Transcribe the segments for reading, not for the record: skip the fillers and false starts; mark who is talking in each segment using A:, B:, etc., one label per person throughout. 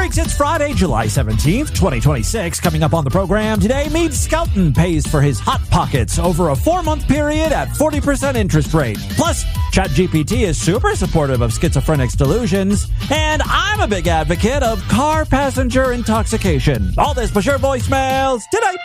A: Freaks, it's Friday, July 17th, 2026. Coming up on the program today, Meade Skelton pays for his Hot Pockets over a 4-month period at 40% interest rate. Plus, ChatGPT is super supportive of schizophrenics delusions. And I'm a big advocate of car passenger intoxication. All this plus your voicemails today.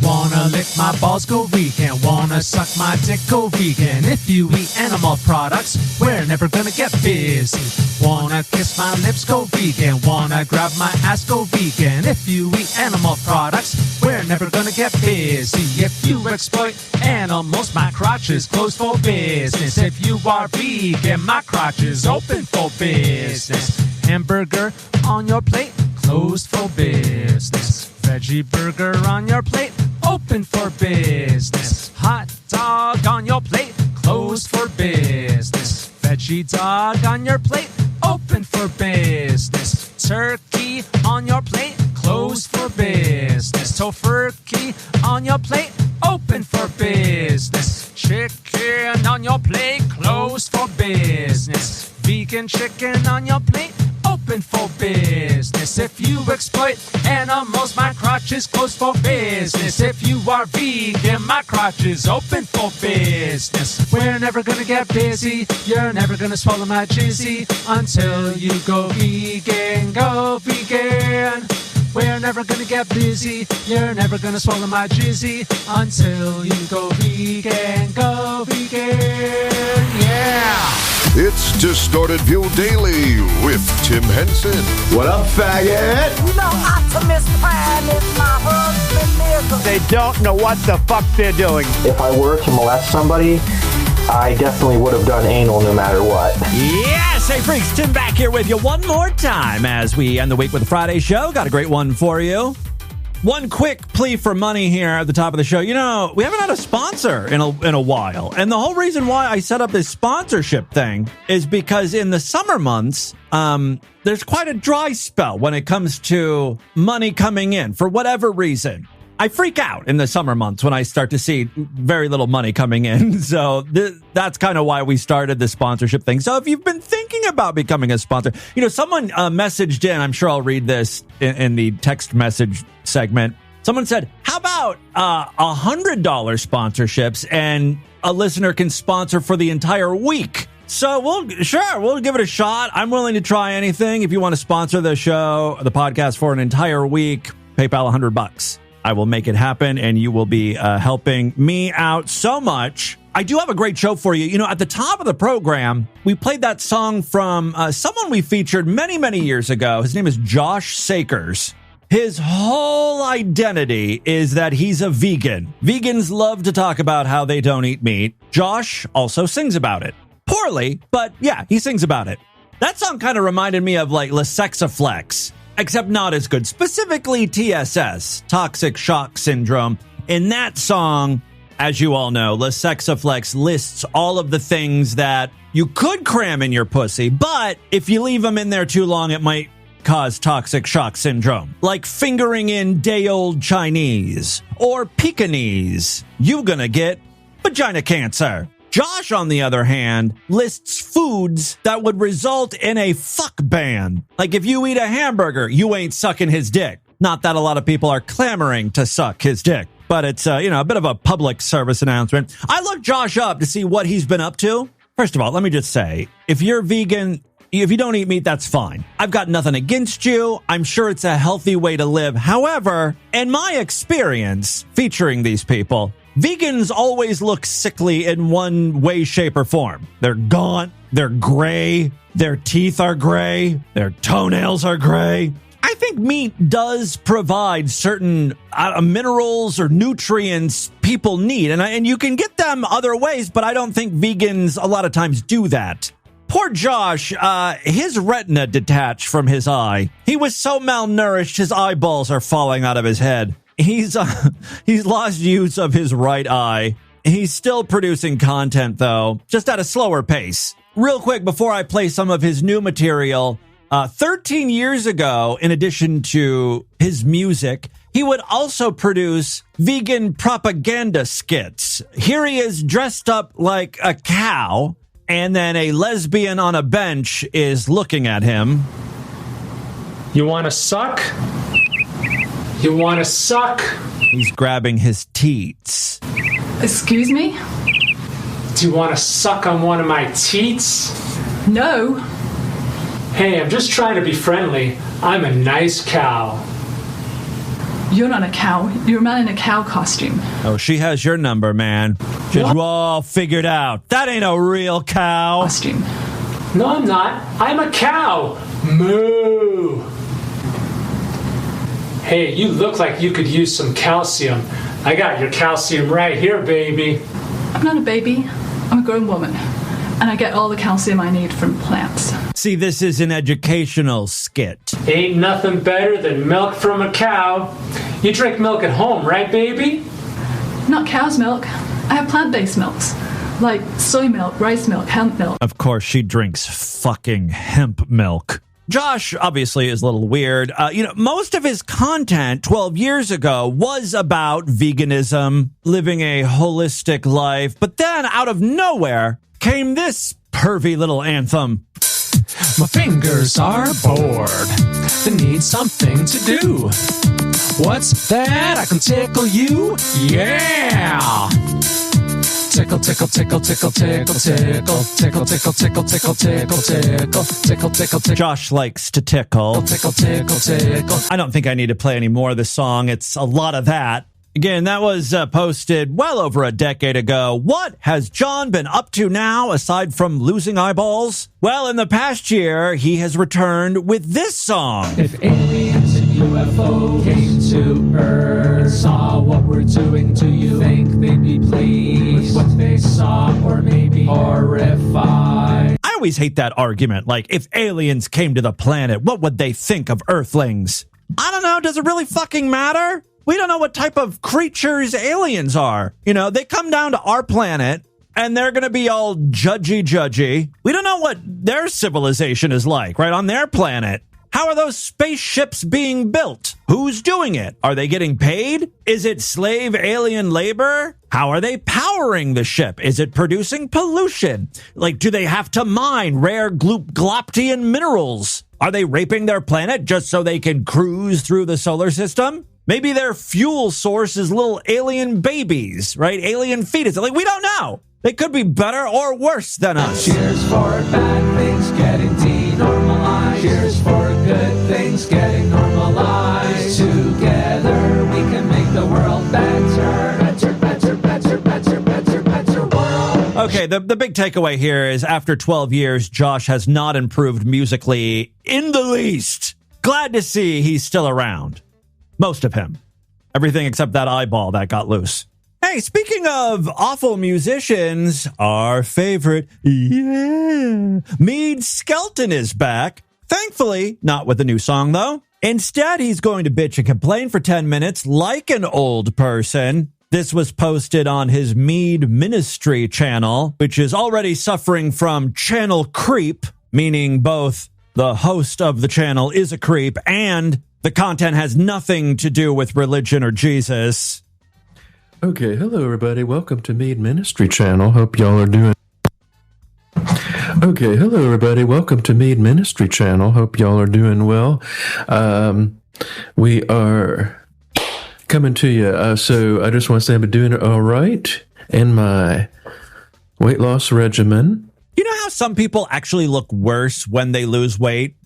B: Wanna lick my balls, go vegan. Wanna suck my dick, go vegan. If you eat animal products, we're never gonna get busy. Wanna kiss my lips, go vegan. Wanna grab my ass, go vegan. If you eat animal products, we're never gonna get busy. If you exploit animals, my crotch is closed for business. If you are vegan, my crotch is open for business. Hamburger on your plate, closed for business. Veggie burger on your plate, open for business. Hot dog on your plate, closed for business. Veggie dog on your plate, open for business. Turkey on your plate, closed for business. Tofurkey on your plate, open for business. Chicken on your plate, closed for business. Vegan chicken on your plate, open for business. If you exploit animals, my crotch is closed for business. If you are vegan, my crotch is open for business. We're never gonna get busy. You're never gonna swallow my jizzy until you go vegan. Go vegan. We're never gonna get busy. You're never gonna swallow my jizzy until you go vegan. Go vegan. Yeah.
C: It's Distorted View Daily with Tim Henson.
D: What up, faggot?
E: You know Optimus Prime is my husband.
D: They don't know what the fuck they're doing.
F: If I were to molest somebody, I definitely would have done anal no matter what.
A: Yes, hey freaks, Tim back here with you one more time as we end the week with the Friday show. Got a great one for you. One quick plea for money here at the top of the show. You know, we haven't had a sponsor in a while. And the whole reason why I set up this sponsorship thing is because in the summer months, there's quite a dry spell when it comes to money coming in for whatever reason. I freak out in the summer months when I start to see very little money coming in. So that's kind of why we started the sponsorship thing. So if you've been thinking about becoming a sponsor, you know, someone messaged in, I'm sure I'll read this in the text message segment. Someone said, how about $100 sponsorships and a listener can sponsor for the entire week? So we'll give it a shot. I'm willing to try anything. If you want to sponsor the show, the podcast for an entire week, PayPal $100. I will make it happen, and you will be helping me out so much. I do have a great show for you. You know, at the top of the program, we played that song from someone we featured many, many years ago. His name is Josh Sakers. His whole identity is that he's a vegan. Vegans love to talk about how they don't eat meat. Josh also sings about it. Poorly, but yeah, he sings about it. That song kind of reminded me of like La Sexaflex. Except not as good. Specifically TSS, Toxic Shock Syndrome. In that song, as you all know, La Sexaflex lists all of the things that you could cram in your pussy, but if you leave them in there too long, it might cause toxic shock syndrome. Like fingering in day-old Chinese or Pekingese. You're gonna get vagina cancer. Josh, on the other hand, lists foods that would result in a fuck ban. Like if you eat a hamburger, you ain't sucking his dick. Not that a lot of people are clamoring to suck his dick, but it's a bit of a public service announcement. I looked Josh up to see what he's been up to. First of all, let me just say, if you're vegan, if you don't eat meat, that's fine. I've got nothing against you. I'm sure it's a healthy way to live. However, in my experience featuring these people, vegans always look sickly in one way, shape, or form. They're gaunt, they're gray, their teeth are gray, their toenails are gray. I think meat does provide certain minerals or nutrients people need, and you can get them other ways, but I don't think vegans a lot of times do that. Poor Josh, his retina detached from his eye. He was so malnourished, his eyeballs are falling out of his head. He's lost use of his right eye. He's still producing content, though, just at a slower pace. Real quick, before I play some of his new material, 13 years ago, in addition to his music, he would also produce vegan propaganda skits. Here he is dressed up like a cow, And then a lesbian on a bench is looking at him.
G: You want to suck? You want to suck?
A: He's grabbing his teats.
H: Excuse me?
G: Do you want to suck on one of my teats?
H: No.
G: Hey, I'm just trying to be friendly. I'm a nice cow.
H: You're not a cow. You're a man in a cow costume.
A: Oh, she has your number, man. Should you all figured out. That ain't a real cow.
H: Costume.
G: No, I'm not. I'm a cow. Moo. Hey, you look like you could use some calcium. I got your calcium right here, baby.
H: I'm not a baby. I'm a grown woman. And I get all the calcium I need from plants.
A: See, this is an educational skit.
G: Ain't nothing better than milk from a cow. You drink milk at home, right, baby?
H: Not cow's milk. I have plant-based milks. Like soy milk, rice milk, hemp milk.
A: Of course, she drinks fucking hemp milk. Josh obviously is a little weird. Most of his content 12 years ago was about veganism, living a holistic life. But then out of nowhere came this pervy little anthem.
B: My fingers are bored. They need something to do. What's that? I can tickle you? Yeah! Tickle, tickle, tickle, tickle, tickle, tickle, tickle, tickle, tickle, tickle, tickle, tickle, tickle, tickle, tickle.
A: Josh likes to tickle.
B: Tickle, tickle, tickle.
A: I don't think I need to play any more of the song. It's a lot of that. Again, that was posted well over a decade ago. What has John been up to now, aside from losing eyeballs? Well, in the past year, he has returned with this song.
B: If aliens and UFO came to Earth, saw what we're doing, do you think they'd be pleased with what they saw, or maybe horrified?
A: I always hate that argument. Like, if aliens came to the planet, what would they think of Earthlings? I don't know. Does it really fucking matter? We don't know what type of creatures aliens are. They come down to our planet and they're going to be all judgy. We don't know what their civilization is like, right, on their planet. How are those spaceships being built? Who's doing it? Are they getting paid? Is it slave alien labor? How are they powering the ship? Is it producing pollution? Like, do they have to mine rare gloptian minerals? Are they raping their planet just so they can cruise through the solar system? Maybe their fuel source is little alien babies, right? Alien fetuses. Like, we don't know. They could be better or worse than us.
B: Cheers for bad things getting denormalized. Cheers for good things getting normalized. Together we can make the world better. Better world.
A: Okay, the big takeaway here is after 12 years, Josh has not improved musically in the least. Glad to see he's still around. Most of him. Everything except that eyeball that got loose. Hey, speaking of awful musicians, our favorite, Meade Skelton is back. Thankfully, not with a new song, though. Instead, he's going to bitch and complain for 10 minutes like an old person. This was posted on his Meade Ministry channel, which is already suffering from channel creep, meaning both the host of the channel is a creep and the content has nothing to do with religion or Jesus.
I: Okay, hello everybody. Welcome to Meade Ministry Channel. Hope y'all are doing... Okay, hello everybody. Welcome to Meade Ministry Channel. Hope y'all are doing well. We are coming to you. So I just want to say I'm doing it all right in my weight loss regimen.
A: You know how some people actually look worse when they lose weight?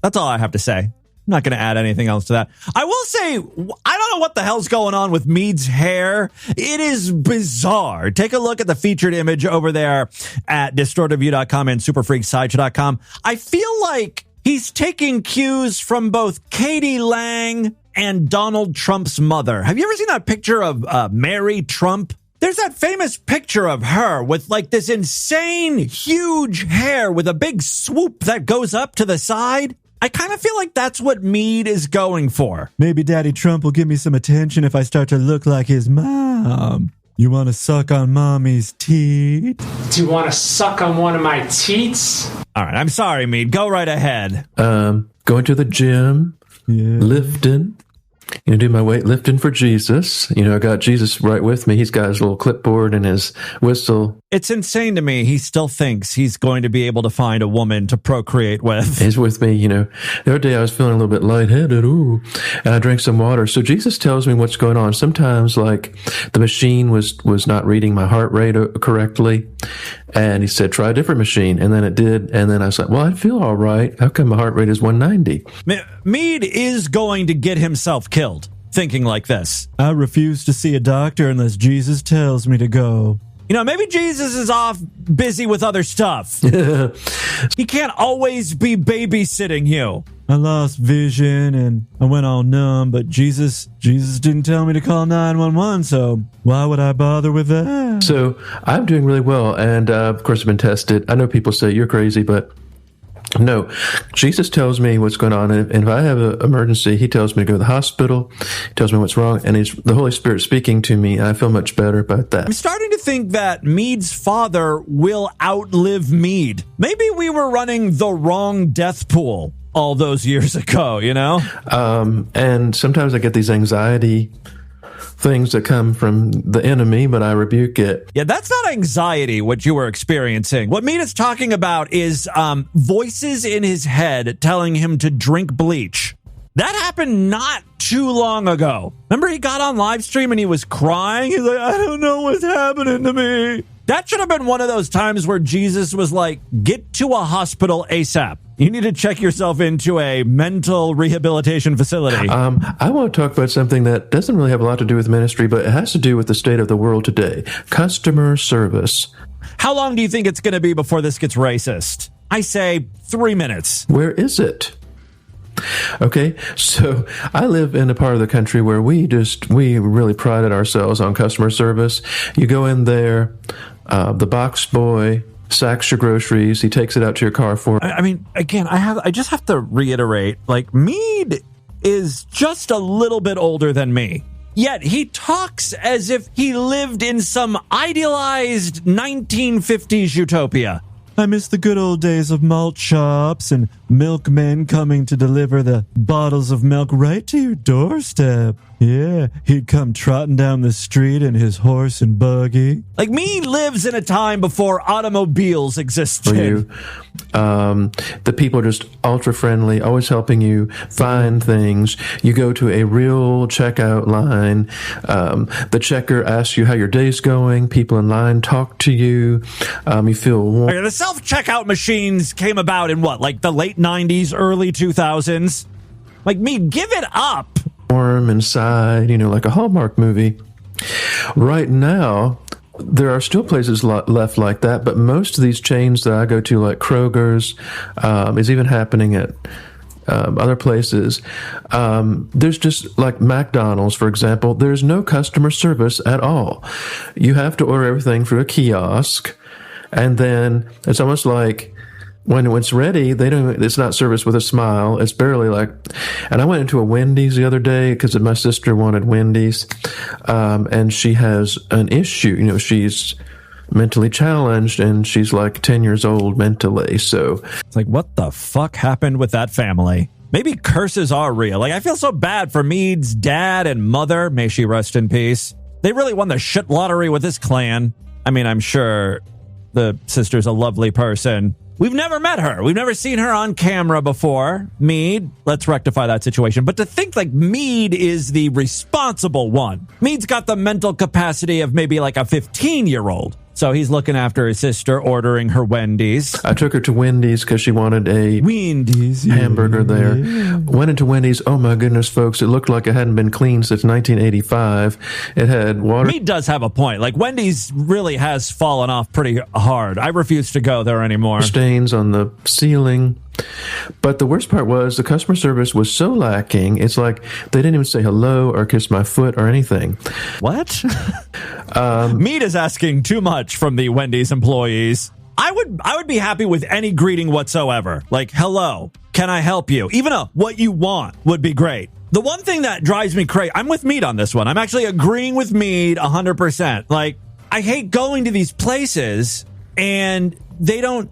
A: That's all I have to say. I'm not going to add anything else to that. I will say, I don't know what the hell's going on with Meade's hair. It is bizarre. Take a look at the featured image over there at distortedview.com and superfreaksideshow.com. I feel like he's taking cues from both Katie Lang and Donald Trump's mother. Have you ever seen that picture of Mary Trump? There's that famous picture of her with like this insane, huge hair with a big swoop that goes up to the side. I kind of feel like that's what Meade is going for. Maybe Daddy Trump will give me some attention if I start to look like his mom. You want to suck on mommy's teeth?
G: Do you want to suck on one of my teats?
A: All right, I'm sorry, Meade. Go right ahead.
I: Going to the gym, lifting, do my weightlifting for Jesus. I got Jesus right with me. He's got his little clipboard and his whistle.
A: It's insane to me. He still thinks he's going to be able to find a woman to procreate with.
I: He's with me. The other day I was feeling a little bit lightheaded. Ooh, and I drank some water. So Jesus tells me what's going on. Sometimes, like, the machine was not reading my heart rate correctly. And he said, try a different machine. And then it did. And then I was like, well, I feel all right. How come my heart rate is 190?
A: Meade is going to get himself killed thinking like this. I refuse to see a doctor unless Jesus tells me to go. Maybe Jesus is off busy with other stuff. He can't always be babysitting you. I lost vision and I went all numb, but Jesus didn't tell me to call 911, so why would I bother with that?
I: So I'm doing really well, and of course I've been tested. I know people say you're crazy, but no, Jesus tells me what's going on, and if I have an emergency, he tells me to go to the hospital, he tells me what's wrong, and it's the Holy Spirit speaking to me, and I feel much better about that.
A: I'm starting to think that Meade's father will outlive Meade. Maybe we were running the wrong death pool all those years ago,
I: And sometimes I get these anxiety things that come from the enemy, but I rebuke it.
A: Yeah, that's not anxiety, what you were experiencing. What Meade is talking about is voices in his head telling him to drink bleach. That happened not too long ago. Remember, he got on live stream and he was crying? He's like, I don't know what's happening to me. That should have been one of those times where Jesus was like, get to a hospital ASAP. You need to check yourself into a mental rehabilitation facility.
I: I want to talk about something that doesn't really have a lot to do with ministry, but it has to do with the state of the world today. Customer service.
A: How long do you think it's going to be before this gets racist? I say 3 minutes.
I: Where is it? Okay, so I live in a part of the country where we really prided ourselves on customer service. You go in there, the box boy sacks your groceries. He takes it out to your car for.
A: I mean, again, I just have to reiterate, like, Meade is just a little bit older than me. Yet he talks as if he lived in some idealized 1950s utopia. I miss the good old days of malt shops and milkmen coming to deliver the bottles of milk right to your doorstep. Yeah, he'd come trotting down the street in his horse and buggy. Like, me lives in a time before automobiles existed.
I: For you. The people are just ultra friendly, always helping you find things. You go to a real checkout line. The checker asks you how your day's going. People in line talk to you. You feel warm.
A: Okay, the self-checkout machines came about in what, like the late 90s, early 2000s? Like, me, give it up.
I: Warm inside, like a Hallmark movie. Right now, there are still places left like that, but most of these chains that I go to, like Kroger's, is even happening at other places. There's just like McDonald's, for example, there's no customer service at all. You have to order everything through a kiosk, and then it's almost like when it's ready, it's not serviced with a smile. It's barely like, and I went into a Wendy's the other day because my sister wanted Wendy's, and she has an issue. She's mentally challenged and she's like 10 years old mentally. So
A: it's like, what the fuck happened with that family? Maybe curses are real. Like, I feel so bad for Meade's dad and mother. May she rest in peace. They really won the shit lottery with this clan. I mean, I'm sure the sister's a lovely person. We've never met her. We've never seen her on camera before. Meade, let's rectify that situation. But to think like Meade is the responsible one. Meade's got the mental capacity of maybe like a 15-year-old. So he's looking after his sister, ordering her Wendy's.
I: I took her to Wendy's because she wanted a
A: Wendy's
I: hamburger there. Yeah. Went into Wendy's. Oh, my goodness, folks. It looked like it hadn't been cleaned since 1985. It had water.
A: Meade does have a point. Like, Wendy's really has fallen off pretty hard. I refuse to go there anymore.
I: Stains on the ceiling. But the worst part was the customer service was so lacking. It's like they didn't even say hello or kiss my foot or anything.
A: What? Meade is asking too much from the Wendy's employees. I would be happy with any greeting whatsoever. Like, hello, can I help you? Even a what you want would be great. The one thing that drives me crazy, I'm with Meade on this one. I'm actually agreeing with Meade 100%. Like, I hate going to these places and they don't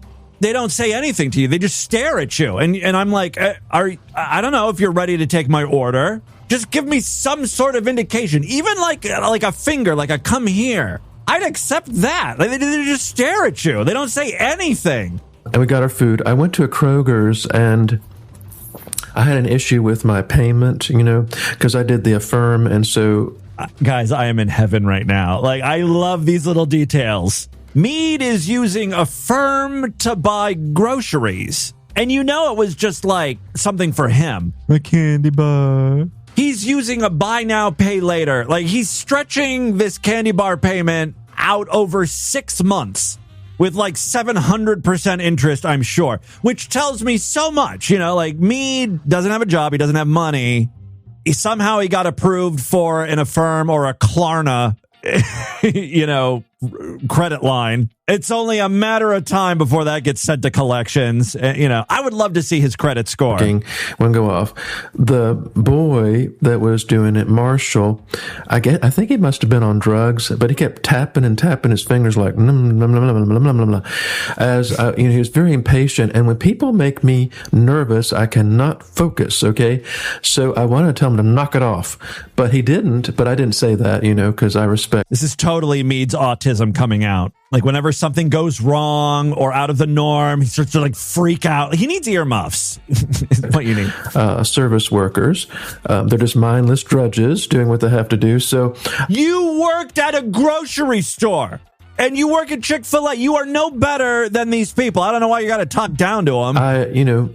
A: say anything to you. They just stare at you. And I'm like, I don't know if you're ready to take my order. Just give me some sort of indication, even like a finger, like a come here. I'd accept that. Like, they just stare at you. They don't say anything.
I: And we got our food. I went to a Kroger's and I had an issue with my payment, because I did the Affirm. And so,
A: guys, I am in heaven right now. Like, I love these little details. Meade is using Affirm to buy groceries. And it was just like something for him. A candy bar. He's using a buy now, pay later. Like, he's stretching this candy bar payment out over 6 months with like 700% interest, I'm sure, which tells me so much. Like, Meade doesn't have a job. He doesn't have money. Somehow he got approved for an Affirm or a Klarna, credit line. It's only a matter of time before that gets sent to collections. I would love to see his credit score.
I: One go off. The boy that was doing it, Marshall, I think he must have been on drugs, but he kept tapping his fingers like as he was very impatient. And when people make me nervous, I cannot focus. Okay, so I wanted to tell him to knock it off, but he didn't. But I didn't say that, because I respect.
A: This is totally Meade's autism coming out. Like, whenever something goes wrong or out of the norm, he starts to like freak out. He needs earmuffs. Is what you need.
I: Service workers, they're just mindless drudges doing what they have to do. So
A: you worked at a grocery store and you work at Chick-fil-A. You are no better than these people. I don't know why you got to talk down to them.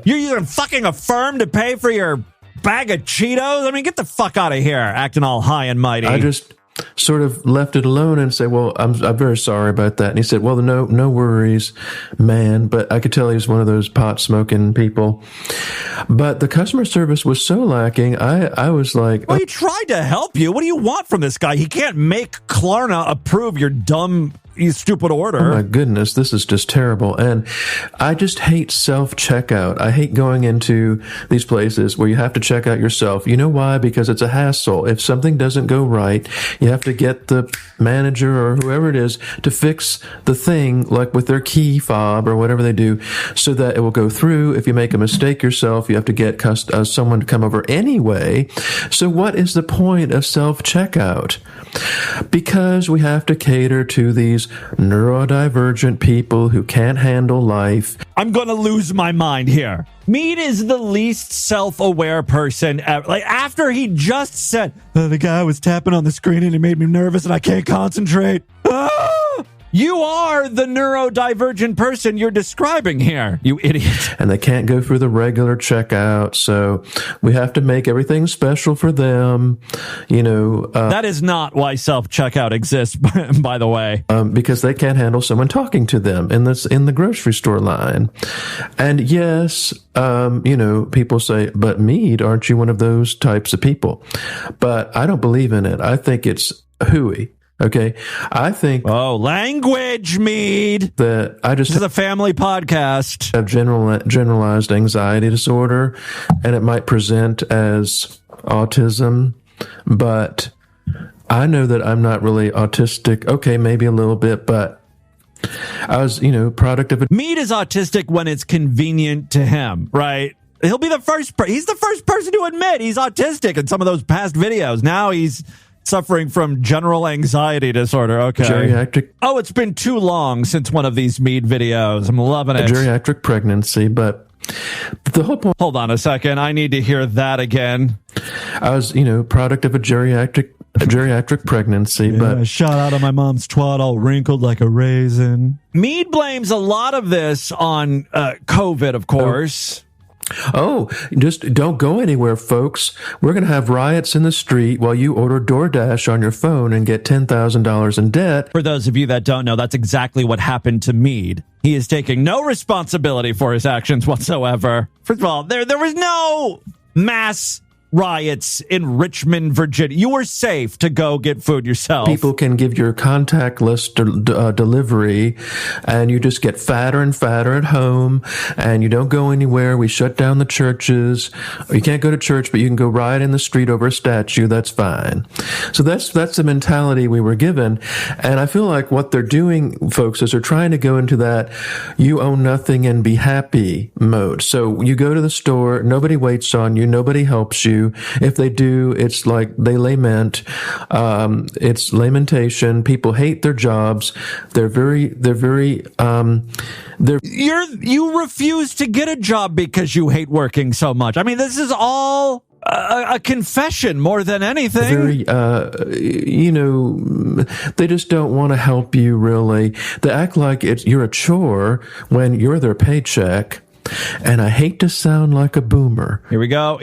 A: You're using fucking Affirm to pay for your bag of Cheetos. I mean, get the fuck out of here, acting all high and mighty.
I: I just sort of left it alone and said, well, I'm very sorry about that. And he said, well, no worries, man. But I could tell he was one of those pot smoking people. But the customer service was so lacking. I was like,
A: well, he tried to help you. What do you want from this guy? He can't make Klarna approve your stupid order.
I: Oh my goodness, this is just terrible. And I just hate self-checkout. I hate going into these places where you have to check out yourself. You know why? Because it's a hassle. If something doesn't go right, you have to get the manager or whoever it is to fix the thing, like with their key fob or whatever they do, so that it will go through. If you make a mistake yourself, you have to get someone to come over anyway. So what is the point of self-checkout? Because we have to cater to these neurodivergent people who can't handle life.
A: I'm going to lose my mind here. Meade is the least self-aware person ever. Like, after he just said, the guy was tapping on the screen and it made me nervous and I can't concentrate. You are the neurodivergent person you're describing here, you idiot.
I: And they can't go through the regular checkout, so we have to make everything special for them.
A: That is not why self-checkout exists, by the way.
I: Because they can't handle someone talking to them in the grocery store line. And yes, people say, but Meade, aren't you one of those types of people? But I don't believe in it. I think it's hooey. Okay, I think.
A: Oh, language, Meade.
I: This
A: is a family podcast.
I: Have generalized anxiety disorder, and it might present as autism, but I know that I'm not really autistic. Okay, maybe a little bit, but I was, product of it.
A: Meade is autistic when it's convenient to him, right? He'll be the first. He's the first person to admit he's autistic in some of those past videos. Now he's suffering from general anxiety disorder. Okay.
I: Geriatric.
A: Oh, it's been too long since one of these Meade videos. I'm loving it.
I: A geriatric pregnancy, but the whole point.
A: Hold on a second. I need to hear that again.
I: I was, product of a geriatric pregnancy,
A: yeah,
I: but
A: I shot out of my mom's twat all wrinkled like a raisin. Meade blames a lot of this on COVID, of course.
I: Oh, just don't go anywhere, folks. We're going to have riots in the street while you order DoorDash on your phone and get $10,000 in debt.
A: For those of you that don't know, that's exactly what happened to Meade. He is taking no responsibility for his actions whatsoever. First of all, there was no mass riots in Richmond, Virginia. You were safe to go get food yourself.
I: People can give your contactless delivery, and you just get fatter and fatter at home, and you don't go anywhere. We shut down the churches. You can't go to church, but you can go riot in the street over a statue. That's fine. So that's the mentality we were given, and I feel like what they're doing, folks, is they're trying to go into that you own nothing and be happy mode. So you go to the store, nobody waits on you, nobody helps you. do. If they do, it's like they lament. It's lamentation. People hate their jobs. You
A: refuse to get a job because you hate working so much. I mean, this is all a confession more than anything.
I: They just don't want to help you, really. They act like you're a chore when you're their paycheck. And I hate to sound like a boomer.
A: Here we go.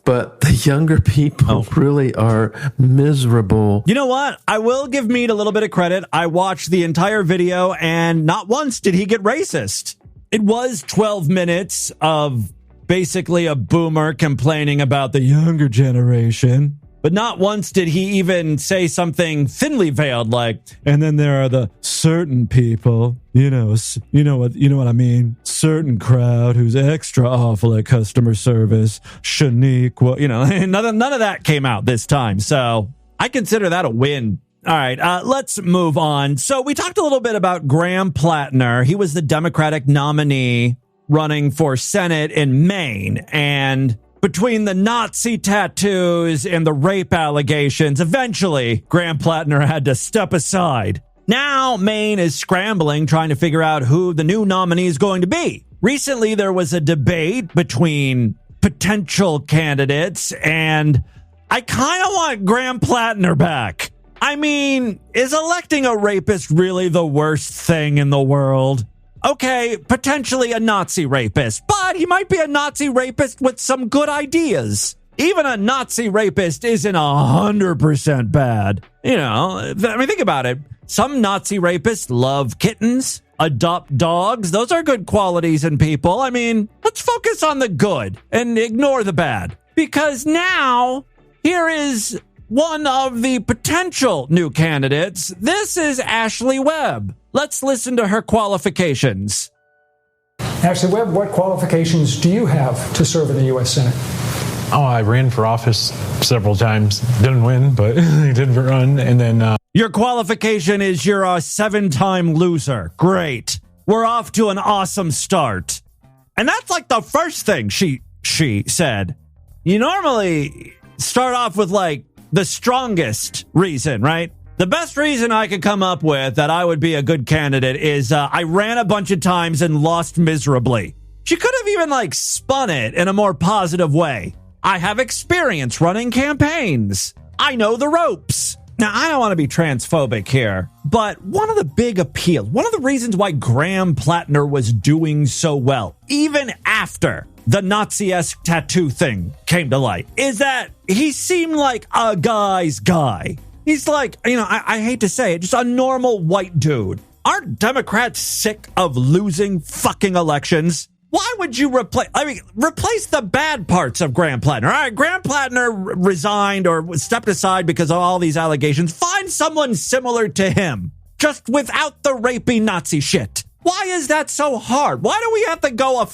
I: But the younger people really are miserable.
A: You know what? I will give Meade a little bit of credit. I watched the entire video, and not once did he get racist. It was 12 minutes of basically a boomer complaining about the younger generation. But not once did he even say something thinly veiled like, and then there are the certain people, you know what I mean? Certain crowd who's extra awful at customer service, Shanique, none of that came out this time. So I consider that a win. All right, let's move on. So we talked a little bit about Graham Plattner. He was the Democratic nominee running for Senate in Maine, and between the Nazi tattoos and the rape allegations, eventually Graham Plattner had to step aside. Now Maine is scrambling, trying to figure out who the new nominee is going to be. Recently, there was a debate between potential candidates, and I kind of want Graham Plattner back. I mean, is electing a rapist really the worst thing in the world? Okay, potentially a Nazi rapist, but he might be a Nazi rapist with some good ideas. Even a Nazi rapist isn't 100% bad. Think about it. Some Nazi rapists love kittens, adopt dogs. Those are good qualities in people. I mean, let's focus on the good and ignore the bad. Because now, here is one of the potential new candidates. This is Ashley Webb. Let's listen to her qualifications.
J: Ashley Webb, what qualifications do you have to serve in the U.S. Senate?
K: Oh, I ran for office several times. Didn't win, but I did run. And then
A: your qualification is you're a 7-time loser. Great. We're off to an awesome start. And that's like the first thing she said. You normally start off with like the strongest reason, right? The best reason I could come up with that I would be a good candidate is I ran a bunch of times and lost miserably. She could have even spun it in a more positive way. I have experience running campaigns. I know the ropes. Now, I don't want to be transphobic here, but one of the big appeals, one of the reasons why Graham Plattner was doing so well, even after the Nazi-esque tattoo thing came to light, is that he seemed like a guy's guy. He's like, I hate to say it, just a normal white dude. Aren't Democrats sick of losing fucking elections? Why would you replace the bad parts of Graham Plattner? All right, Graham Plattner resigned or stepped aside because of all these allegations. Find someone similar to him, just without the rapey Nazi shit. Why is that so hard? Why do we have to go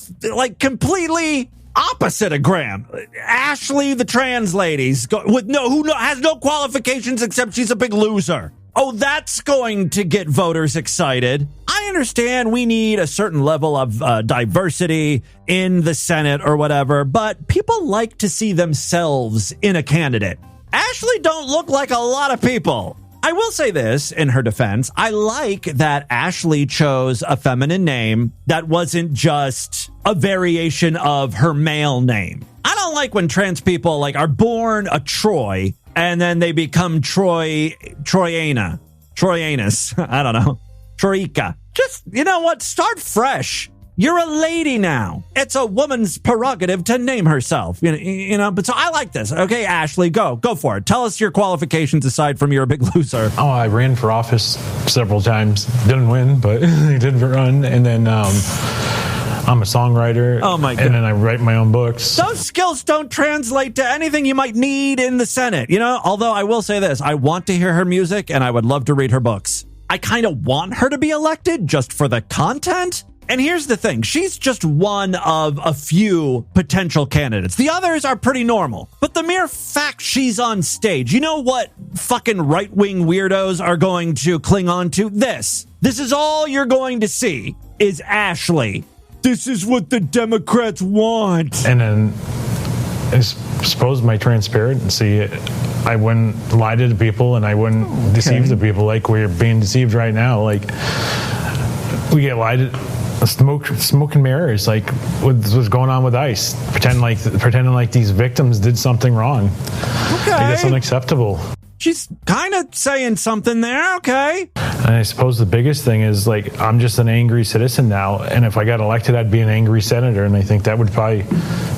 A: completely opposite of Graham? Ashley, the trans ladies, who has no qualifications except she's a big loser. Oh, that's going to get voters excited. I understand we need a certain level of diversity in the Senate or whatever, but people like to see themselves in a candidate. Ashley don't look like a lot of people. I will say this in her defense. I like that Ashley chose a feminine name that wasn't just a variation of her male name. I don't like when trans people are born a Troy and then they become Troyanus. I don't know. Troika. Just, start fresh. You're a lady now. It's a woman's prerogative to name herself. But so I like this. Okay, Ashley, go for it. Tell us your qualifications aside from you're a big loser.
K: Oh, I ran for office several times. Didn't win, but I did run. And then I'm a songwriter. Oh my God. And then I write my own books.
A: Those skills don't translate to anything you might need in the Senate. Although I will say this, I want to hear her music and I would love to read her books. I kind of want her to be elected just for the content. And here's the thing. She's just one of a few potential candidates. The others are pretty normal. But the mere fact she's on stage, you know what fucking right-wing weirdos are going to cling on to? This is all you're going to see is Ashley. This is what the Democrats want.
K: And then it's expose my transparency. I wouldn't lie to the people, and I wouldn't deceive the people like we're being deceived right now. Like, we get lied to, smoke and mirrors, like what's going on with ICE, pretending like these victims did something wrong.
A: Okay.
K: Like, that's unacceptable.
A: She's kind of saying something there. Okay.
K: And I suppose the biggest thing is, like, I'm just an angry citizen now, and if I got elected, I'd be an angry senator, and I think that would probably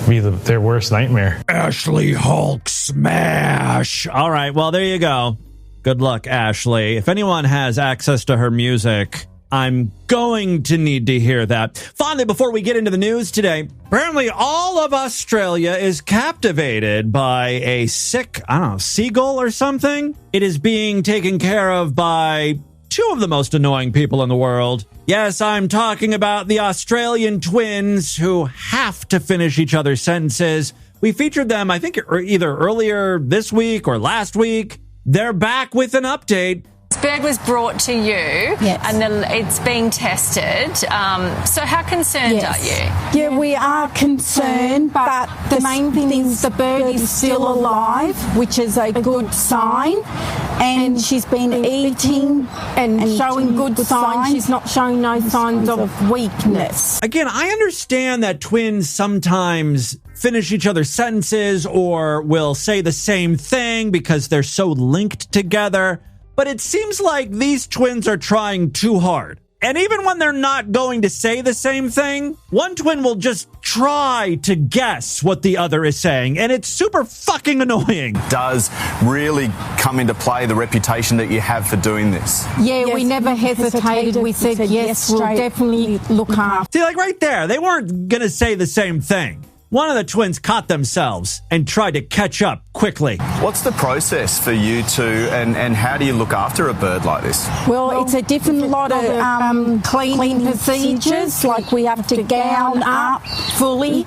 K: be their worst nightmare.
A: Ashley Hulk smash. All right, well, there you go. Good luck, Ashley. If anyone has access to her music, I'm going to need to hear that. Finally, before we get into the news today, apparently all of Australia is captivated by a sick, seagull or something. It is being taken care of by two of the most annoying people in the world. Yes, I'm talking about the Australian twins who have to finish each other's sentences. We featured them, I think, either earlier this week or last week. They're back with an update.
L: This bird was brought to you, and it's being tested. So how concerned are you?
E: Yeah, we are concerned, but the main thing is the bird is still alive, which is a good sign. And she's been eating and showing good signs. She's not showing no signs of weakness.
A: Again, I understand that twins sometimes finish each other's sentences or will say the same thing because they're so linked together. But it seems like these twins are trying too hard. And even when they're not going to say the same thing, one twin will just try to guess what the other is saying. And it's super fucking annoying.
M: Does really come into play the reputation that you have for doing this?
E: Yeah, we never hesitated. We said, yes, we'll definitely look after.
A: See, like right there, they weren't going to say the same thing. One of the twins caught themselves and tried to catch up quickly.
M: What's the process for you two, and how do you look after a bird like this?
E: Well, it's a different lot of cleaning procedures, like we have to gown up fully,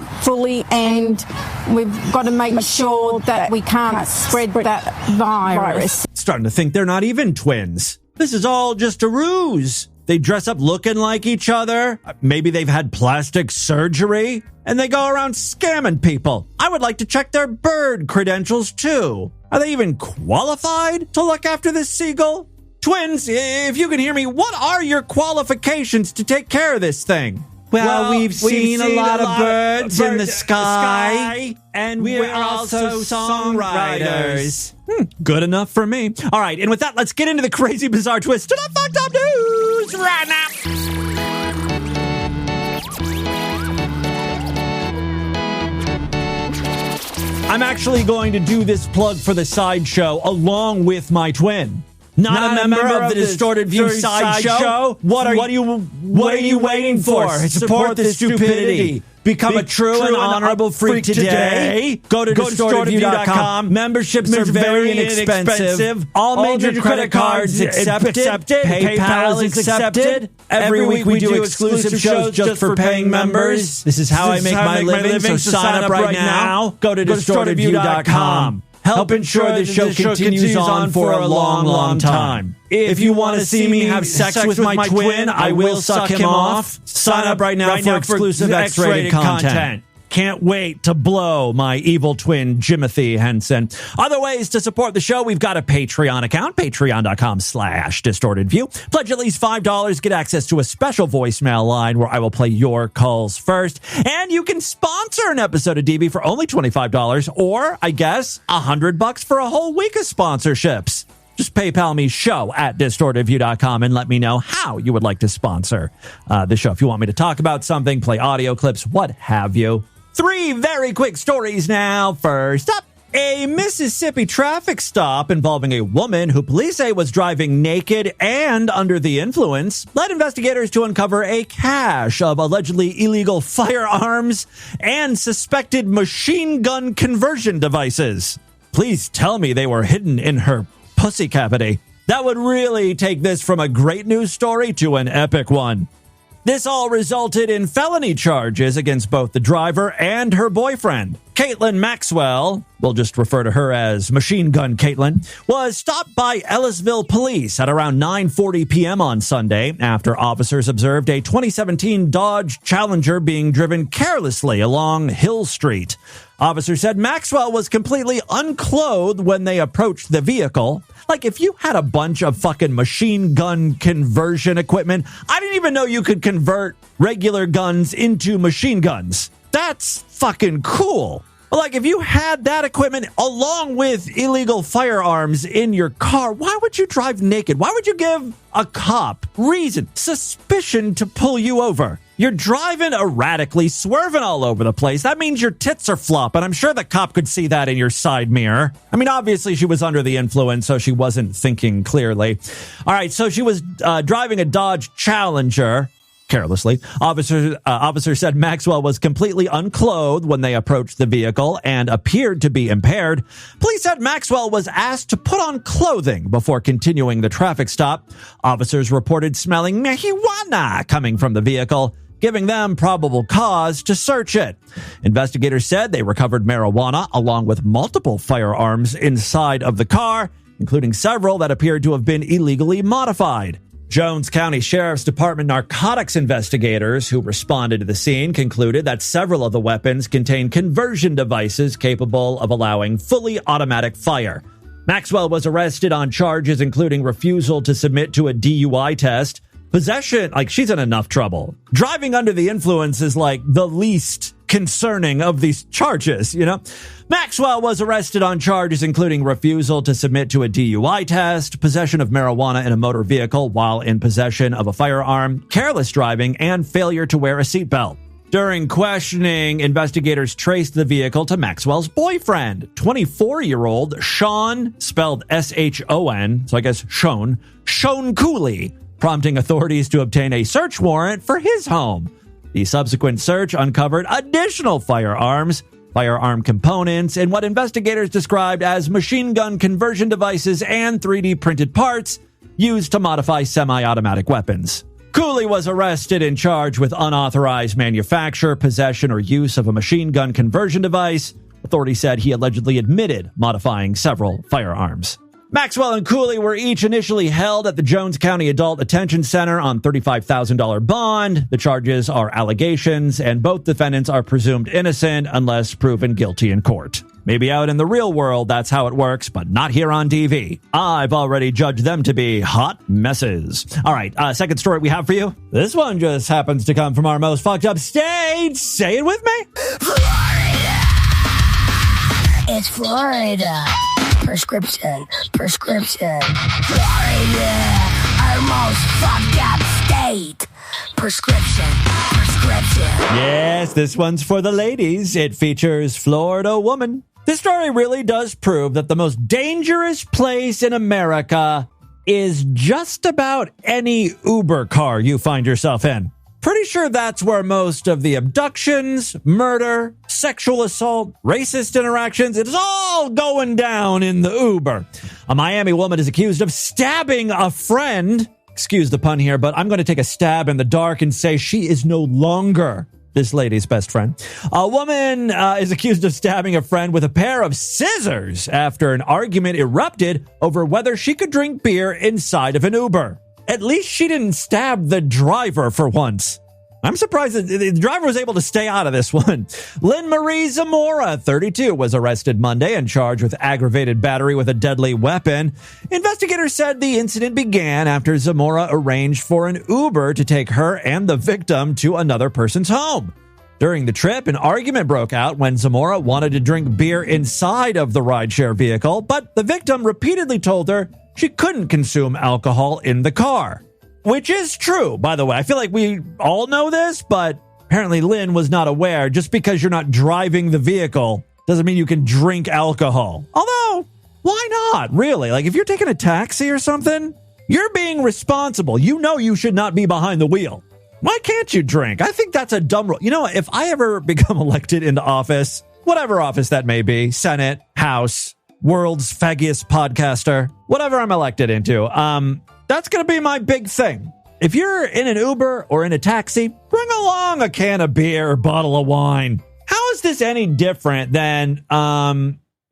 E: and we've got to make sure that we can't spread that virus.
A: Starting to think they're not even twins. This is all just a ruse. They dress up looking like each other. Maybe they've had plastic surgery. And they go around scamming people. I would like to check their bird credentials, too. Are they even qualified to look after this seagull? Twins, if you can hear me, what are your qualifications to take care of this thing? Well, we've seen a lot of birds in the sky, and we're also songwriters. Good enough for me. All right, and with that, let's get into the crazy, bizarre twist to the fucked up news right now. I'm actually going to do this plug for the sideshow along with my twin. Not a member of the Distorted View sideshow? What are you waiting for? Support the stupidity. Become a true and honorable freak today. Go to distortedview.com. Memberships are very inexpensive. All major credit cards accepted. PayPal is accepted. Every week we do exclusive shows just for paying members. This is how I make my living, so sign up right now. Go to distortedview.com. Help ensure the show continues on for a long, long time. If you want to see me have sex with my twin, I will suck him off. Sign up right now for exclusive X-rated content. Can't wait to blow my evil twin, Jimothy Henson. Other ways to support the show, we've got a Patreon account, patreon.com/distortedview. Pledge at least $5, get access to a special voicemail line where I will play your calls first. And you can sponsor an episode of DV for only $25, or, I guess, $100 for a whole week of sponsorships. Just PayPal me show@distortedview.com and let me know how you would like to sponsor the show. If you want me to talk about something, play audio clips, what have you. 3 very quick stories now. First up, a Mississippi traffic stop involving a woman who police say was driving naked and under the influence led investigators to uncover a cache of allegedly illegal firearms and suspected machine gun conversion devices. Please tell me they were hidden in her pussy cavity. That would really take this from a great news story to an epic one. This all resulted in felony charges against both the driver and her boyfriend. Caitlin Maxwell, we'll just refer to her as Machine Gun Caitlin, was stopped by Ellisville police at around 9:40 p.m. on Sunday after officers observed a 2017 Dodge Challenger being driven carelessly along Hill Street. Officers said Maxwell was completely unclothed when they approached the vehicle. Like, if you had a bunch of fucking machine gun conversion equipment, I didn't even know you could convert regular guns into machine guns. That's fucking cool. Like, if you had that equipment along with illegal firearms in your car, why would you drive naked? Why would you give a cop suspicion to pull you over? You're driving erratically, swerving all over the place. That means your tits are flopping. I'm sure the cop could see that in your side mirror. I mean, obviously she was under the influence, so she wasn't thinking clearly. All right, so she was driving a Dodge Challenger carelessly. Officers said Maxwell was completely unclothed when they approached the vehicle and appeared to be impaired. Police said Maxwell was asked to put on clothing before continuing the traffic stop. Officers reported smelling marijuana coming from the vehicle, giving them probable cause to search it. Investigators said they recovered marijuana along with multiple firearms inside of the car, including several that appeared to have been illegally modified. Jones County Sheriff's Department narcotics investigators who responded to the scene concluded that several of the weapons contained conversion devices capable of allowing fully automatic fire. Maxwell was arrested on charges including refusal to submit to a DUI test, possession, like she's in enough trouble. Driving under the influence is like the least concerning of these charges, you know? Maxwell was arrested on charges including refusal to submit to a DUI test, possession of marijuana in a motor vehicle while in possession of a firearm, careless driving, and failure to wear a seatbelt. During questioning, investigators traced the vehicle to Maxwell's boyfriend, 24-year-old Sean, spelled S-H-O-N, so I guess Sean Cooley, prompting authorities to obtain a search warrant for his home. The subsequent search uncovered additional firearms, firearm components, and what investigators described as machine gun conversion devices and 3D printed parts used to modify semi-automatic weapons. Cooley was arrested and charged with unauthorized manufacture, possession, or use of a machine gun conversion device. Authorities said he allegedly admitted modifying several firearms. Maxwell and Cooley were each initially held at the Jones County Adult Detention Center on $35,000 bond. The charges are allegations, and both defendants are presumed innocent unless proven guilty in court. Maybe out in the real world, that's how it works, but not here on TV. I've already judged them to be hot messes. All right, second story we have for you. This one just happens to come from our most fucked up state. Say it with me.
N: Florida! It's Florida. Prescription. Florida, our most fucked up state. Prescription.
A: Yes, this one's for the ladies. It features Florida woman. This story really does prove that the most dangerous place in America is just about any Uber car you find yourself in. Pretty sure that's where most of the abductions, murder, sexual assault, racist interactions, it is all going down in the Uber. A Miami woman is accused of stabbing a friend. Excuse the pun here, but I'm going to take a stab in the dark and say she is no longer this lady's best friend. A woman is accused of stabbing a friend with a pair of scissors after an argument erupted over whether she could drink beer inside of an Uber. At least she didn't stab the driver for once. I'm surprised that the driver was able to stay out of this one. Lynn Marie Zamora, 32, was arrested Monday and charged with aggravated battery with a deadly weapon. Investigators said the incident began after Zamora arranged for an Uber to take her and the victim to another person's home. During the trip, an argument broke out when Zamora wanted to drink beer inside of the rideshare vehicle, but the victim repeatedly told her she couldn't consume alcohol in the car. Which is true, by the way. I feel like we all know this, but apparently Lynn was not aware. Just because you're not driving the vehicle doesn't mean you can drink alcohol. Although, why not, really? Like, if you're taking a taxi or something, you're being responsible. You know you should not be behind the wheel. Why can't you drink? I think that's a dumb rule. You know, if I ever become elected into office, whatever office that may be, Senate, House, world's faggiest podcaster, whatever I'm elected into, that's going to be my big thing. If you're in an Uber or in a taxi, bring along a can of beer or bottle of wine. How is this any different than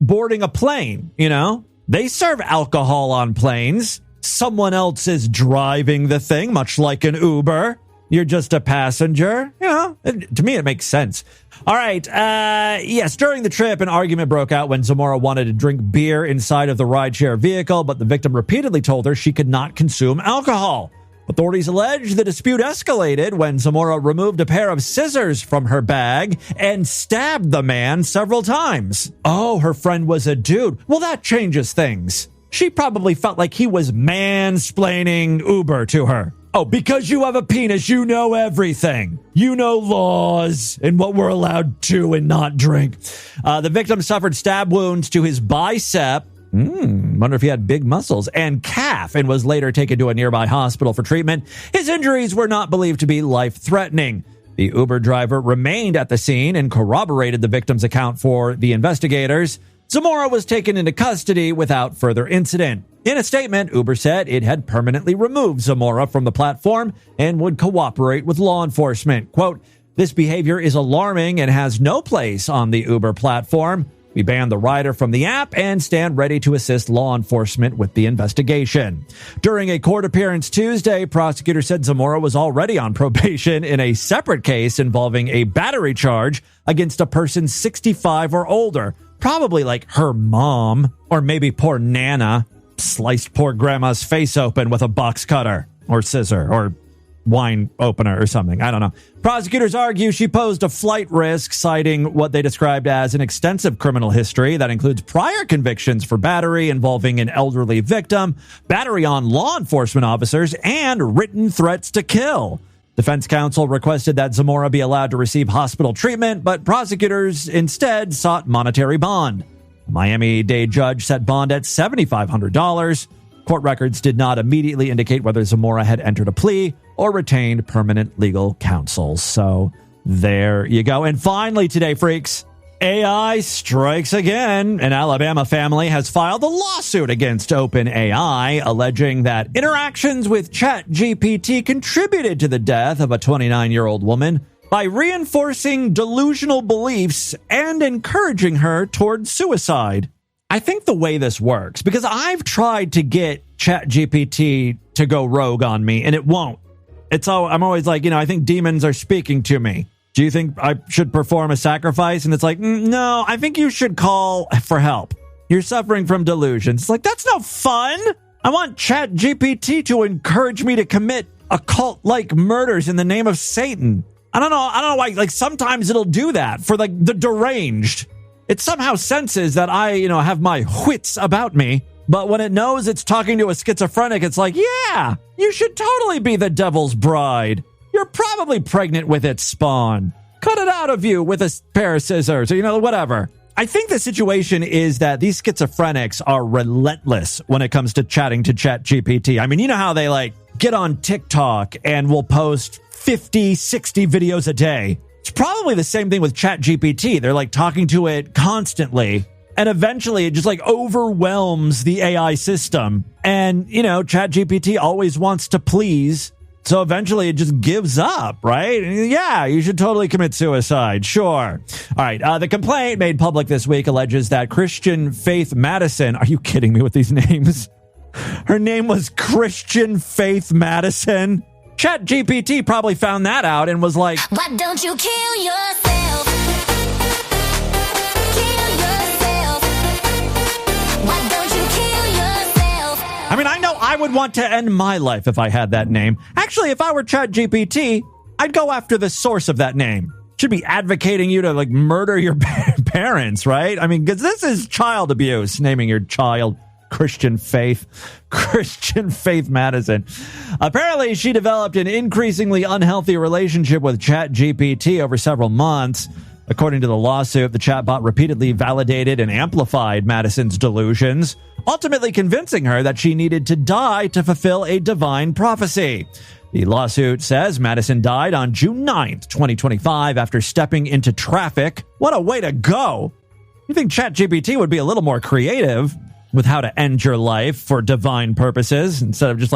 A: boarding a plane, you know? They serve alcohol on planes. Someone else is driving the thing, much like an Uber. You're just a passenger. You know, to me, it makes sense. All right. Yes, during the trip, an argument broke out when Zamora wanted to drink beer inside of the rideshare vehicle, but the victim repeatedly told her she could not consume alcohol. Authorities allege the dispute escalated when Zamora removed a pair of scissors from her bag and stabbed the man several times. Oh, her friend was a dude. Well, that changes things. She probably felt like he was mansplaining Uber to her. Oh, because you have a penis, you know everything. You know laws and what we're allowed to and not drink. The victim suffered stab wounds to his bicep. Wonder if he had big muscles and calf, and was later taken to a nearby hospital for treatment. His injuries were not believed to be life-threatening. The Uber driver remained at the scene and corroborated the victim's account for the investigators. Zamora was taken into custody without further incident. In a statement, Uber said it had permanently removed Zamora from the platform and would cooperate with law enforcement. Quote, "This behavior is alarming and has no place on the Uber platform. We banned the rider from the app and stand ready to assist law enforcement with the investigation." During a court appearance Tuesday, prosecutors said Zamora was already on probation in a separate case involving a battery charge against a person 65 or older, probably like her mom, or maybe poor Nana sliced poor grandma's face open with a box cutter or scissor or wine opener or something. I don't know. Prosecutors argue she posed a flight risk, citing what they described as an extensive criminal history that includes prior convictions for battery involving an elderly victim, battery on law enforcement officers, and written threats to kill. Defense counsel requested that Zamora be allowed to receive hospital treatment, but prosecutors instead sought monetary bond. A Miami-Dade judge set bond at $7,500. Court records did not immediately indicate whether Zamora had entered a plea or retained permanent legal counsel. So there you go. And finally today, freaks, AI strikes again. An Alabama family has filed a lawsuit against OpenAI, alleging that interactions with ChatGPT contributed to the death of a 29-year-old woman by reinforcing delusional beliefs and encouraging her toward suicide. I think the way this works, because I've tried to get ChatGPT to go rogue on me, and it won't. I'm always like, I think demons are speaking to me. Do you think I should perform a sacrifice? And it's like, no, I think you should call for help. You're suffering from delusions. It's like, that's no fun. I want ChatGPT to encourage me to commit occult-like murders in the name of Satan. I don't know why. Like, sometimes it'll do that for the deranged. It somehow senses that I, have my wits about me. But when it knows it's talking to a schizophrenic, it's like, yeah, you should totally be the devil's bride. You're probably pregnant with its spawn. Cut it out of you with a pair of scissors or, whatever. I think the situation is that these schizophrenics are relentless when it comes to chatting to ChatGPT. I mean, you know how they get on TikTok and will post 50, 60 videos a day. It's probably the same thing with ChatGPT. They're talking to it constantly. And eventually it just overwhelms the AI system. And, ChatGPT always wants to please. So eventually it just gives up, right? Yeah, you should totally commit suicide. Sure. All right. The complaint made public this week alleges that Christian Faith Madison. Are you kidding me with these names? Her name was Christian Faith Madison. ChatGPT probably found that out and was like,
N: why don't you kill yourself?
A: I mean, I know I would want to end my life if I had that name. Actually, if I were ChatGPT, I'd go after the source of that name. Should be advocating you to murder your parents, right? I mean, because this is child abuse, naming your child Christian Faith Madison. Apparently, she developed an increasingly unhealthy relationship with ChatGPT over several months. According to the lawsuit, the chatbot repeatedly validated and amplified Madison's delusions, ultimately convincing her that she needed to die to fulfill a divine prophecy. The lawsuit says Madison died on June 9th, 2025, after stepping into traffic. What a way to go! You think ChatGPT would be a little more creative with how to end your life for divine purposes instead of just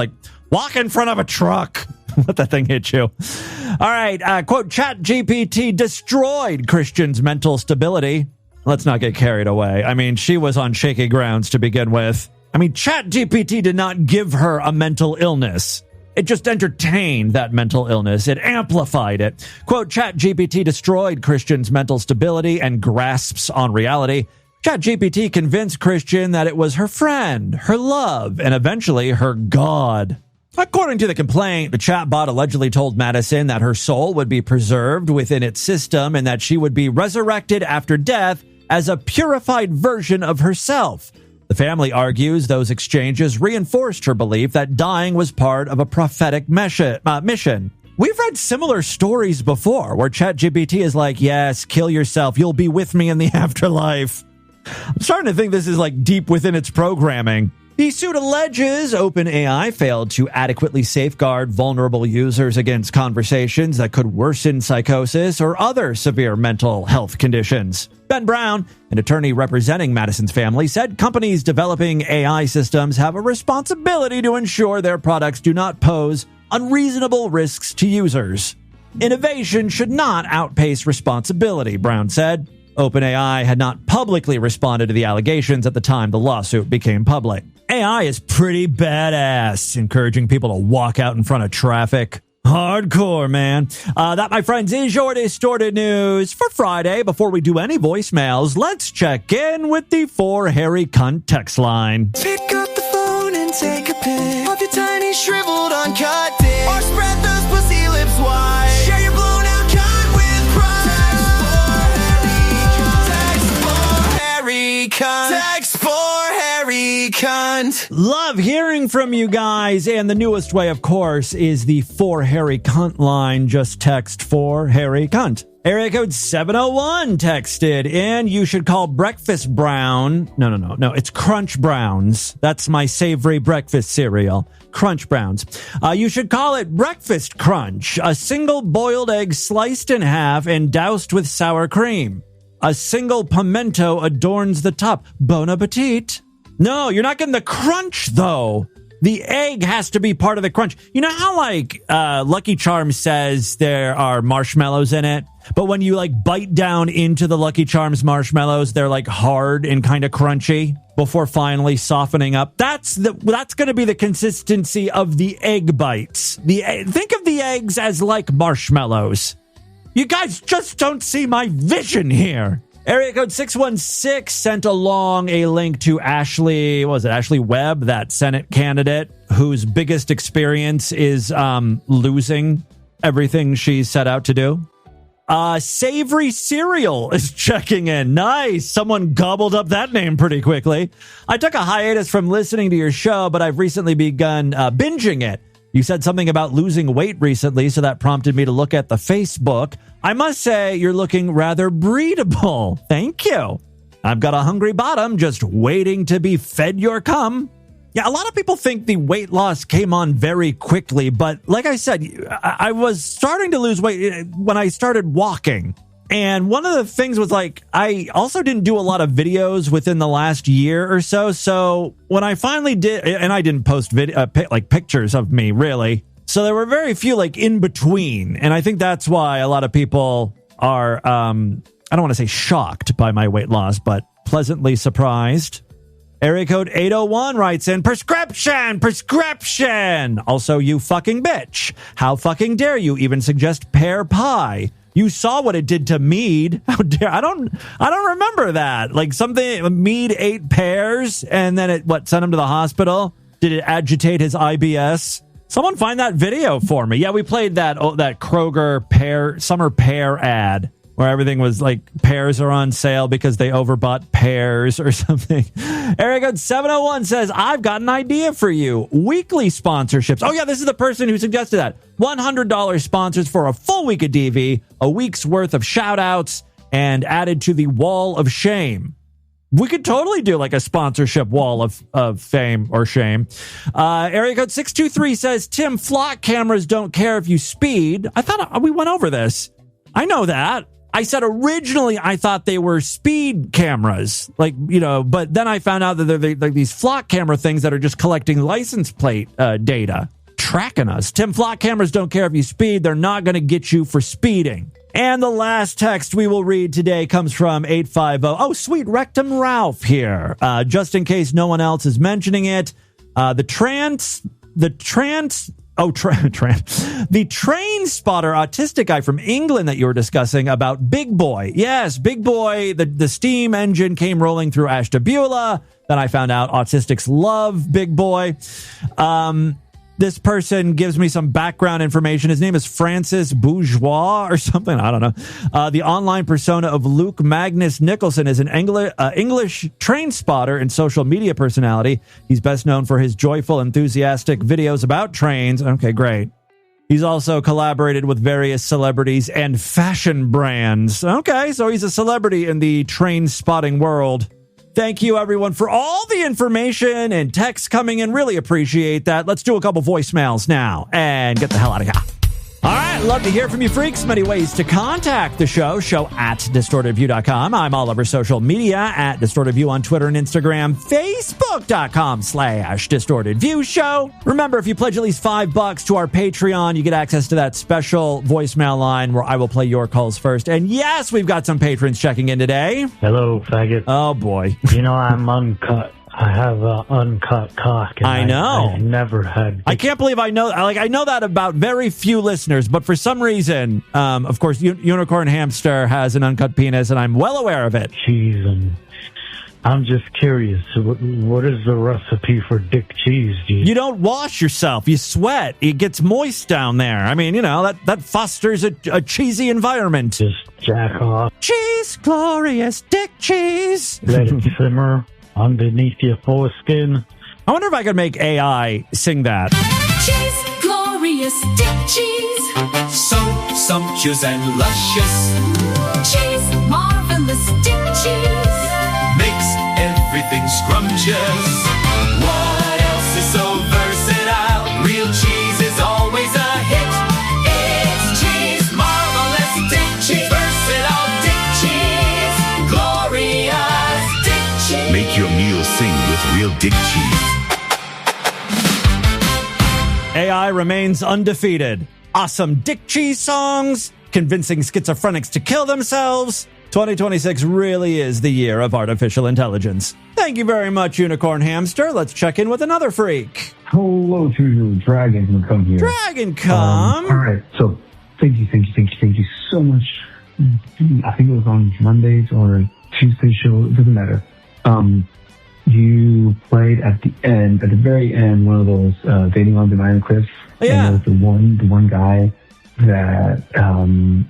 A: walk in front of a truck. Let that thing hit you. All right. Quote, ChatGPT destroyed Christian's mental stability. Let's not get carried away. I mean, she was on shaky grounds to begin with. I mean, ChatGPT did not give her a mental illness. It just entertained that mental illness. It amplified it. Quote, ChatGPT destroyed Christian's mental stability and grasps on reality. ChatGPT convinced Christian that it was her friend, her love, and eventually her God. According to the complaint, the chatbot allegedly told Madison that her soul would be preserved within its system and that she would be resurrected after death as a purified version of herself. The family argues those exchanges reinforced her belief that dying was part of a prophetic mission. We've read similar stories before where ChatGPT is like, yes, kill yourself. You'll be with me in the afterlife. I'm starting to think this is like deep within its programming. The suit alleges OpenAI failed to adequately safeguard vulnerable users against conversations that could worsen psychosis or other severe mental health conditions. Ben Brown, an attorney representing Madison's family, said companies developing AI systems have a responsibility to ensure their products do not pose unreasonable risks to users. Innovation should not outpace responsibility, Brown said. OpenAI had not publicly responded to the allegations at the time the lawsuit became public. AI is pretty badass, encouraging people to walk out in front of traffic. Hardcore, man. That, my friends, is your Distorted News for Friday. Before we do any voicemails, let's check in with the 4 Hairy Cunt text line.
O: Pick up the phone and take a pic of your tiny shriveled uncut dick, or spread those pussy lips wide. Share your blown out cunt with pride. Text for Hairy Cunt. Text for Hairy Cunt.
A: Love hearing from you guys, and the newest way, of course, is the 4 Hairy Cunt line. Just text 4 Hairy Cunt. Area code 701 texted in, you should call Breakfast Brown. No, it's Crunch Browns. That's my savory breakfast cereal. Crunch Browns. You should call it Breakfast Crunch. A single boiled egg sliced in half and doused with sour cream. A single pimento adorns the top. Bon appetit. No, you're not getting the crunch, though. The egg has to be part of the crunch. You know how, like, Lucky Charms says there are marshmallows in it? But when you, like, bite down into the Lucky Charms marshmallows, they're, like, hard and kind of crunchy before finally softening up. That's going to be the consistency of the egg bites. Think of the eggs as like marshmallows. You guys just don't see my vision here. Area code 616 sent along a link to Ashley Webb, that Senate candidate whose biggest experience is losing everything she set out to do. Savory Cereal is checking in. Nice. Someone gobbled up that name pretty quickly. I took a hiatus from listening to your show, but I've recently begun binging it. You said something about losing weight recently, so that prompted me to look at the Facebook. I must say, you're looking rather breedable. Thank you. I've got a hungry bottom just waiting to be fed your cum. Yeah, a lot of people think the weight loss came on very quickly, but like I said, I was starting to lose weight when I started walking. And one of the things was, like, I also didn't do a lot of videos within the last year or so. So when I finally did, and I didn't post pictures of me, really. So there were very few, like, in between. And I think that's why a lot of people are, I don't want to say shocked by my weight loss, but pleasantly surprised. Area code 801 writes in, prescription. Also, you fucking bitch. How fucking dare you even suggest pear pie? You saw what it did to Meade. How dare I don't remember that. Like, something, Meade ate pears and then it sent him to the hospital. Did it agitate his IBS? Someone find that video for me. Yeah, we played that Kroger summer pear ad where everything was like pears are on sale because they overbought pears or something. Area code 701 says, I've got an idea for you. Weekly sponsorships. Oh, yeah, this is the person who suggested that. $100 sponsors for a full week of DV, a week's worth of shout-outs, and added to the wall of shame. We could totally do like a sponsorship wall of fame or shame. Area code 623 says, Tim, flock cameras don't care if you speed. I thought we went over this. I know that. I said originally I thought they were speed cameras, but then I found out that they're like these flock camera things that are just collecting license plate data, tracking us. Tim, flock cameras don't care if you speed. They're not going to get you for speeding. And the last text we will read today comes from 850. Oh, sweet Rectum Ralph here. Just in case no one else is mentioning it, the trans The train spotter autistic guy from England that you were discussing about Big Boy. Yes, Big Boy, the steam engine came rolling through Ashtabula. Then I found out autistics love Big Boy. This person gives me some background information. His name is Francis Bourgeois or something. I don't know. The online persona of Luke Magnus Nicholson is an English train spotter and social media personality. He's best known for his joyful, enthusiastic videos about trains. Okay, great. He's also collaborated with various celebrities and fashion brands. Okay, so he's a celebrity in the train spotting world. Thank you, everyone, for all the information and texts coming in. Really appreciate that. Let's do a couple voicemails now and get the hell out of here. All right, love to hear from you, freaks. Many ways to contact the show at distortedview.com. I'm all over social media at distortedview on Twitter and Instagram, facebook.com/distortedviewshow. Remember, if you pledge at least $5 to our Patreon, you get access to that special voicemail line where I will play your calls first. And yes, we've got some patrons checking in today.
P: Hello, faggot.
A: Oh, boy.
P: You know, I'm uncut. I have an uncut cock. And
A: I know.
P: I've never had.
A: I can't believe I know that about very few listeners, but for some reason, of course, Unicorn Hamster has an uncut penis, and I'm well aware of it.
P: Cheese, and I'm just curious. What is the recipe for dick cheese, dude?
A: You don't wash yourself. You sweat. It gets moist down there. I mean, you know, that fosters a cheesy environment.
P: Just jack off.
A: Cheese, glorious dick cheese.
P: Let it simmer underneath your foreskin.
A: I wonder if I could make AI sing that.
O: Cheese, glorious dick cheese. So sumptuous and luscious. Cheese, marvelous dick cheese. Makes everything scrumptious. What else is so versatile? Real cheese is always a hit. It's cheese, marvelous dick cheese. Versatile dick cheese. Glorious dick cheese.
Q: Make your meal sing with real dick cheese.
A: AI remains undefeated. Awesome dick cheese songs, convincing schizophrenics to kill themselves. 2026 really is the year of artificial intelligence. Thank you very much, Unicorn Hamster. Let's check in with another freak.
R: Hello to Dragon Can Come here.
A: Dragon Come.
R: All right, so thank you so much. I think it was on Mondays or Tuesday show. It doesn't matter. You played at the very end, one of those dating on demand clips.
A: Yeah.
R: And there was the one guy that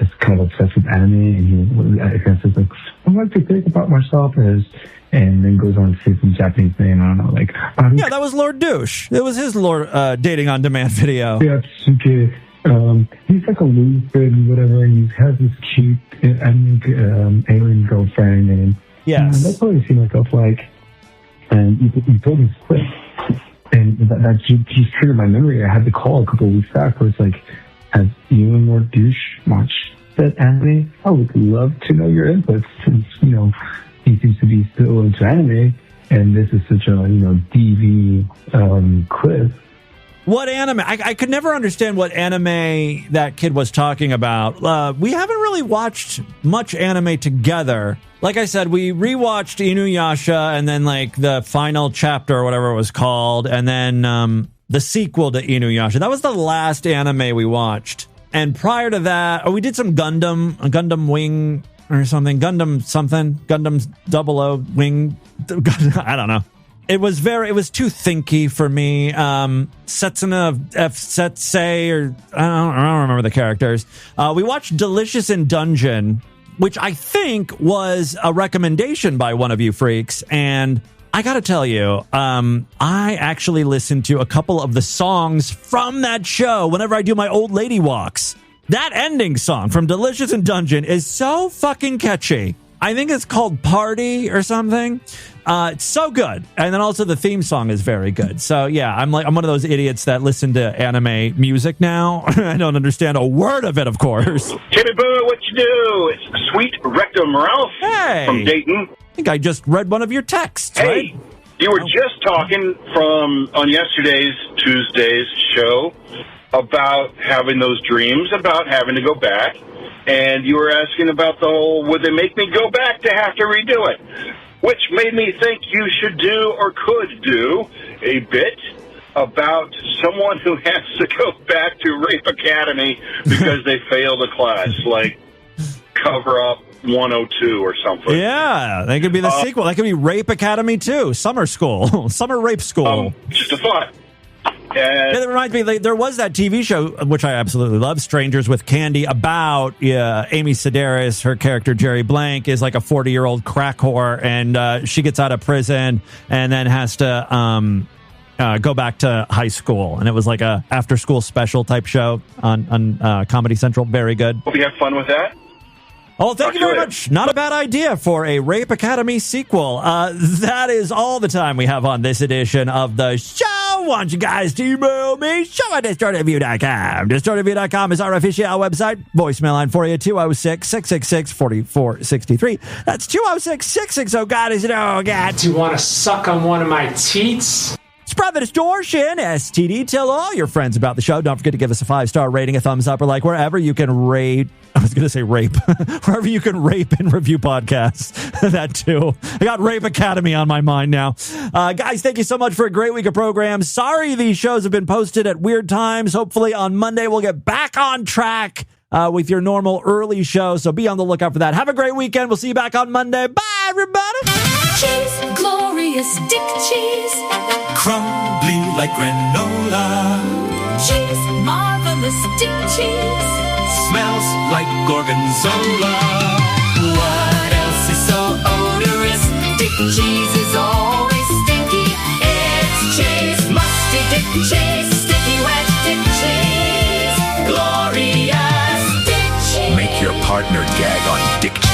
R: is kind of obsessed with anime, and he, I guess, is like, I like to think about myself as, and then goes on to say some Japanese name. I don't know, like.
A: Yeah, that was Lord Douche. It was his dating on demand video.
R: Yeah, okay. He's like a loose-fitted whatever, and he has this cute, alien girlfriend, and that's what he seemed like up like. And you told me quick, and that just triggered my memory. I had to call a couple of weeks back where it's like, have you and Lord Douche watched that anime? I would love to know your input, since, you know, he seems to be still into anime, and this is such a, DV quiz.
A: What anime? I could never understand what anime that kid was talking about. We haven't really watched much anime together. Like I said, we rewatched Inuyasha, and then like the final chapter or whatever it was called, and then the sequel to Inuyasha. That was the last anime we watched. And prior to that, we did some Gundam Wing or something. Gundam 00 Wing. I don't know. It was too thinky for me. Setsuna F. Setsei, or I don't remember the characters. We watched Delicious in Dungeon, which I think was a recommendation by one of you freaks. And I got to tell you, I actually listened to a couple of the songs from that show whenever I do my old lady walks. That ending song from Delicious in Dungeon is so fucking catchy. I think it's called Party or something. It's so good. And then also the theme song is very good. So yeah, I'm one of those idiots that listen to anime music now. I don't understand a word of it, of course.
S: Timmy Boo, what you do? It's Sweet Rectum Ralph from Dayton.
A: I think I just read one of your texts.
S: Hey,
A: right?
S: You were just talking on yesterday's Tuesday's show about having those dreams, about having to go back. And you were asking about the whole, would they make me go back to have to redo it? Which made me think you should do or could do a bit about someone who has to go back to Rape Academy because they failed a class, like Cover Up 102 or something.
A: Yeah, that could be the sequel. That could be Rape Academy 2, Summer School, Summer Rape School.
S: Just a thought.
A: Yeah, that reminds me, there was that TV show, which I absolutely love, Strangers with Candy, about Amy Sedaris. Her character, Jerry Blank, is like a 40-year-old crack whore, and she gets out of prison and then has to go back to high school. And it was like a after-school special type show on Comedy Central. Very good.
S: Hope you have fun with that.
A: Oh, thank you very much. Not a bad idea for a Rape Academy sequel. That is all the time we have on this edition of the show. I want you guys to email me, show@distortedview.com. Distortedview.com is our official website. Voicemail line for you, 206-666-4463. That's 206-660-God is it oh God.
G: Do you want to suck on one of my teats?
A: Spread the distortion, STD. Tell all your friends about the show. Don't forget to give us a 5-star rating, a thumbs up, or like wherever you can rate. I was going to say rape. Wherever you can rape and review podcasts. That too. I got Rape Academy on my mind now. Guys, thank you so much for a great week of programs. Sorry these shows have been posted at weird times. Hopefully on Monday we'll get back on track with your normal early show. So be on the lookout for that. Have a great weekend. We'll see you back on Monday. Bye, everybody.
O: Cheese, glorious dick cheese.
T: Crumbly like granola.
O: Cheese, marvelous dick cheese.
T: Smells like gorgonzola.
O: What else is so odorous? Dick cheese is always stinky. It's cheese, musty dick cheese. Sticky wet dick cheese. Glorious dick cheese.
Q: Make your partner gag on dick cheese.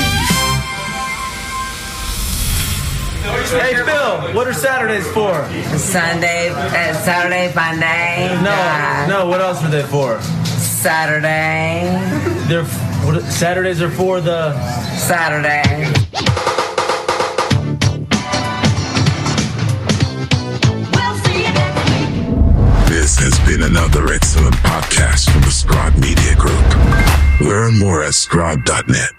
U: Hey, Bill, what are Saturdays for?
V: Saturday, Monday.
U: No, what else are they for?
V: Saturday.
U: Saturdays are for the...
V: Saturday.
Q: This has been another excellent podcast from the Scribe Media Group. Learn more at scribe.net.